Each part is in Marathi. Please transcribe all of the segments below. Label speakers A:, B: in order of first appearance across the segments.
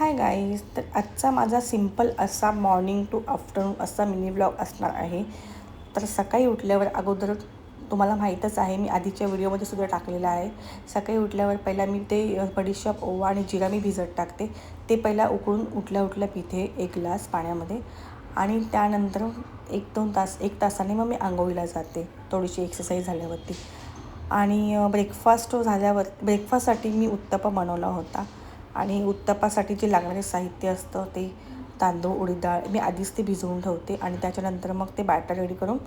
A: हाय गाईज, तर आजचा माझा सिम्पल असा मॉर्निंग टू आफ्टरनून असा मिनी ब्लॉग असणार आहे. तर सकाळी उठल्यावर अगोदर तुम्हाला माहीतच आहे, मी आधीच्या व्हिडिओमध्ये सुद्धा टाकलेला आहे. सकाळी उठल्यावर पहिला मी ते बडीशेप, ओवा आणि जिरा मी भिजत टाकते. ते पहिला उकळून उठल्या पिते 1 ग्लास पाण्यामध्ये. आणि त्यानंतर 1 तासाने मग मी आंघोळीला जाते, थोडीशी एक्सरसाइज झाल्यावरती. आणि ब्रेकफास्टसाठी मी उत्तप्पा बनवला होता. आणि उत्तप्पासाठी जे लागणारे साहित्य असतं ते तांदूळ, उडीद डाळ मी आधीच ते भिजवून ठेवते. आणि त्याच्यानंतर मग ते बॅटर रेडी करून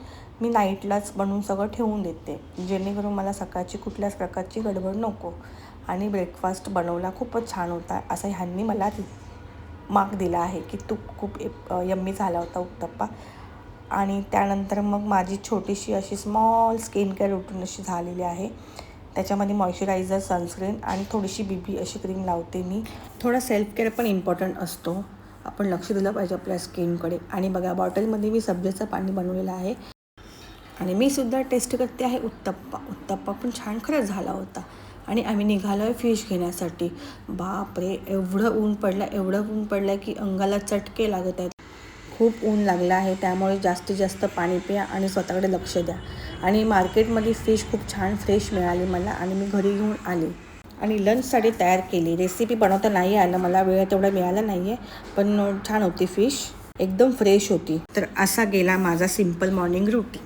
A: मी नाईटलाच बनवून सगळं ठेवून देते, जेणेकरून मला सकाळची कुठल्याच प्रकारची गडबड नको. आणि ब्रेकफास्ट बनवला खूपच छान होता, असं ह्यांनी मला मार्क दिला आहे की तू खूप यम्मी झाला होता उत्तप्पा. आणि त्यानंतर मग माझी छोटीशी अशी स्मॉल स्किन केअर रूटीन अशी झालेली आहे. त्याच्यामध्ये मॉइश्चरायझर, सनस्क्रीन आणि थोडीशी बीबी अशी क्रीम लावते मी. थोडा सेल्फ केअर पण इम्पॉर्टंट असतो, आपण लक्ष दिलं पाहिजे आपल्या स्किनकडे. आणि बघा, बॉटलमध्ये मी सब्जेचं पाणी बनवलेलं आहे. आणि मी सुद्धा टेस्ट करते आहे उत्तप्पा पण छान खरंच झाला होता. आणि आम्ही निघालो आहे फिश घेण्यासाठी. बापरे, एवढं ऊन पडलं की अंगाला चटके लागत आहेत. खूप ऊन लागलं आहे, त्यामुळे जास्तीत जास्त पाणी प्या आणि स्वतःकडे लक्ष द्या. आणि मार्केटमध्ये फिश खूप छान फ्रेश मिळाली मला आणि मी घरी घेऊन आले आणि लंचसाठी तयार केली. रेसिपी बनवता नाही आलं मला, वेळ तेवढा मिळाला नाही आहे, पण छान होती फिश, एकदम फ्रेश होती. तर असा गेला माझा सिम्पल मॉर्निंग रूटीन.